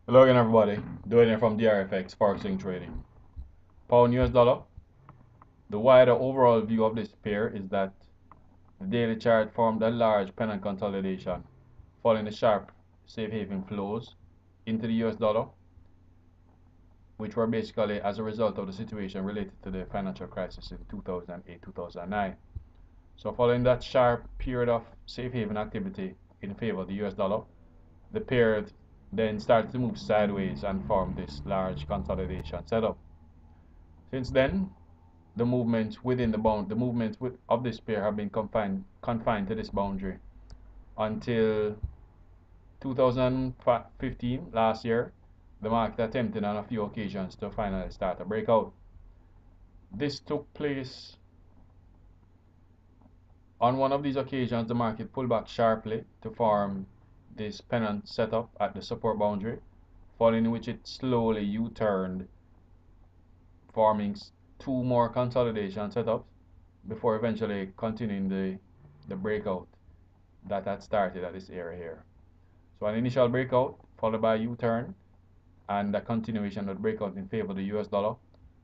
Hello again, everybody. Doing it from DRFX Forex Trading. Pound US dollar. The wider overall view of this pair is that the daily chart formed a large pennant consolidation, following the sharp safe haven flows into the US dollar, which were basically as a result of the situation related to the financial crisis in 2008-2009. So, following that sharp period of safe haven activity in favor of the US dollar, the pair then started to move sideways and form this large consolidation setup. Since then, the movements of this pair have been confined to this boundary until 2015, last year. The market attempted on a few occasions to finally start a breakout. This took place on one of these occasions. The market pulled back sharply to form this pennant setup at the support boundary, following which it slowly U-turned, forming two more consolidation setups before eventually continuing the breakout that had started at this area here. So an initial breakout followed by a U-turn and a continuation of the breakout in favor of the US dollar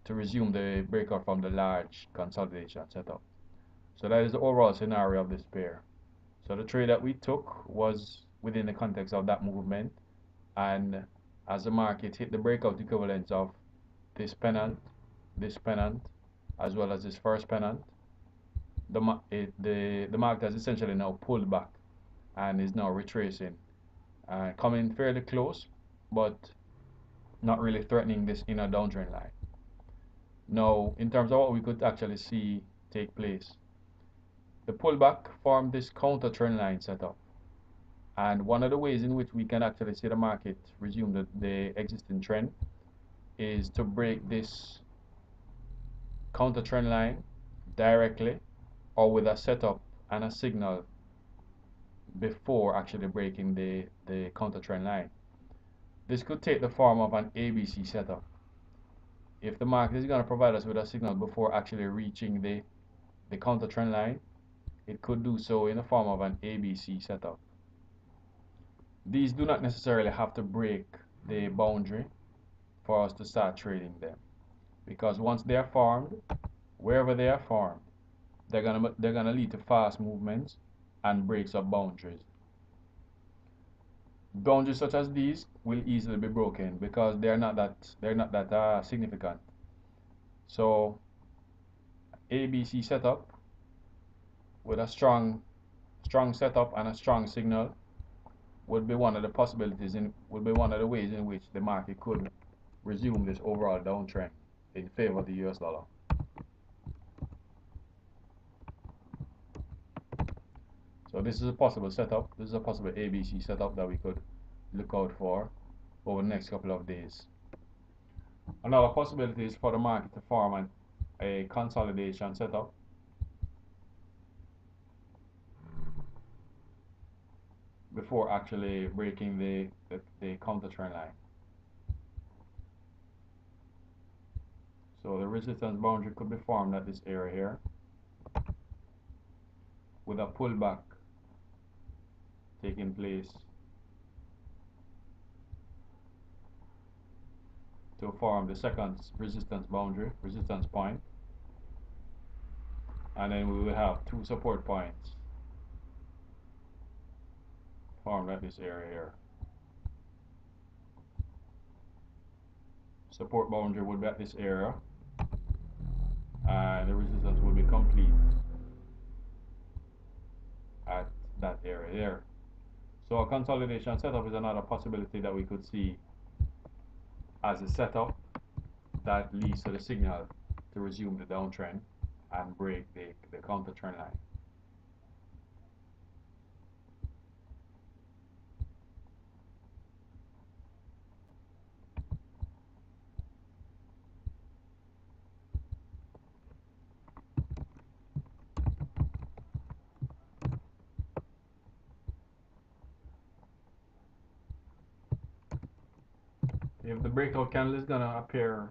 to resume the breakout from the large consolidation setup. So that is the overall scenario of this pair. So the trade that we took was within the context of that movement, and as the market hit the breakout equivalents of this pennant, as well as this first pennant, the market has essentially now pulled back and is now retracing, coming fairly close, but not really threatening this inner downtrend line. Now, in terms of what we could actually see take place, the pullback formed this counter trend line setup. And one of the ways in which we can actually see the market resume the existing trend is to break this counter trend line directly or with a setup and a signal before actually breaking the counter trend line. This could take the form of an ABC setup. If the market is going to provide us with a signal before actually reaching the counter trend line, it could do so in the form of an ABC setup. These do not necessarily have to break the boundary for us to start trading them, because once they are formed, wherever they are formed, they're gonna lead to fast movements and breaks of boundaries. Boundaries such as these will easily be broken because they're not that significant. So ABC setup with a strong setup and a strong signal would be one of the possibilities would be one of the ways in which the market could resume this overall downtrend in favor of the US dollar. So this is a possible setup. This is a possible ABC setup that we could look out for over the next couple of days. Another possibility is for the market to form a consolidation setup before actually breaking the counter trend line. So the resistance boundary could be formed at this area here with a pullback taking place to form the second resistance point, and then we will have two support points formed at this area here. Support boundary would be at this area, and the resistance will be complete at that area there. So a consolidation setup is another possibility that we could see as a setup that leads to the signal to resume the downtrend and break the counter trend line. If the breakout candle is gonna appear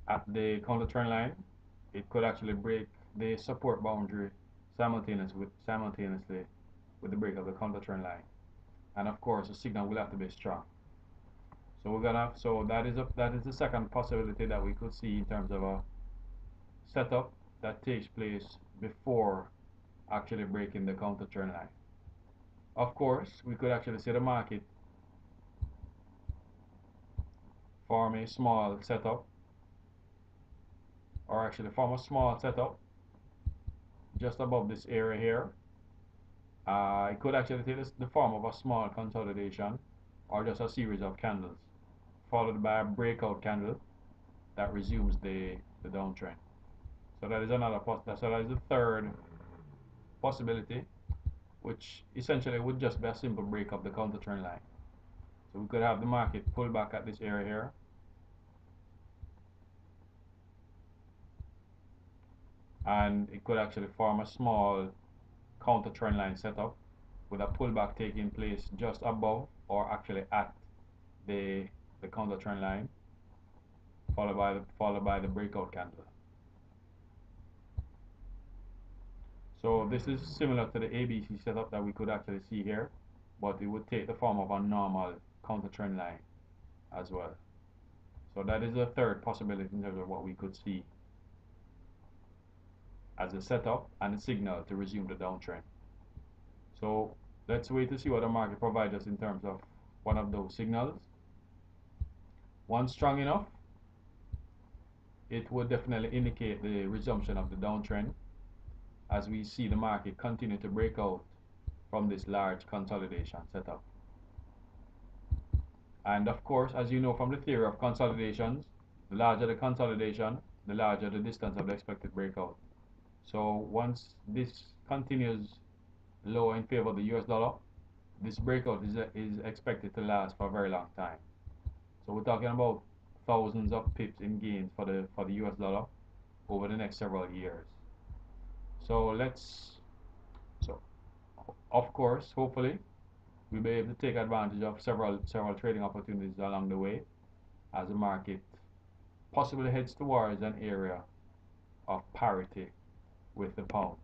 at the counter trend line, it could actually break the support boundary simultaneously with the break of the counter trend line. And of course, the signal will have to be strong. So that is the second possibility that we could see in terms of a setup that takes place before actually breaking the counter trend line. Of course, we could actually see the market form a small setup, or actually form a small setup just above this area here. It could actually take the form of a small consolidation or just a series of candles, followed by a breakout candle that resumes the downtrend. So that is so that is the third possibility, which essentially would just be a simple break of the counter trend line. So we could have the market pull back at this area here, and it could actually form a small counter trend line setup with a pullback taking place just above or actually at the counter trend line, followed by the breakout candle. So this is similar to the ABC setup that we could actually see here, but it would take the form of a normal counter trend line as well. So that is the third possibility in terms of what we could see as a setup and a signal to resume the downtrend. So let's wait to see what the market provides us in terms of one of those signals. Once strong enough, it would definitely indicate the resumption of the downtrend as we see the market continue to break out from this large consolidation setup. And of course, as you know from the theory of consolidations, the larger the consolidation, the larger the distance of the expected breakout. So once this continues low in favor of the US dollar, this breakout is expected to last for a very long time. So we're talking about thousands of pips in gains for the US dollar over the next several years. So of course, hopefully, we'll be able to take advantage of several trading opportunities along the way as the market possibly heads towards an area of parity with the pound.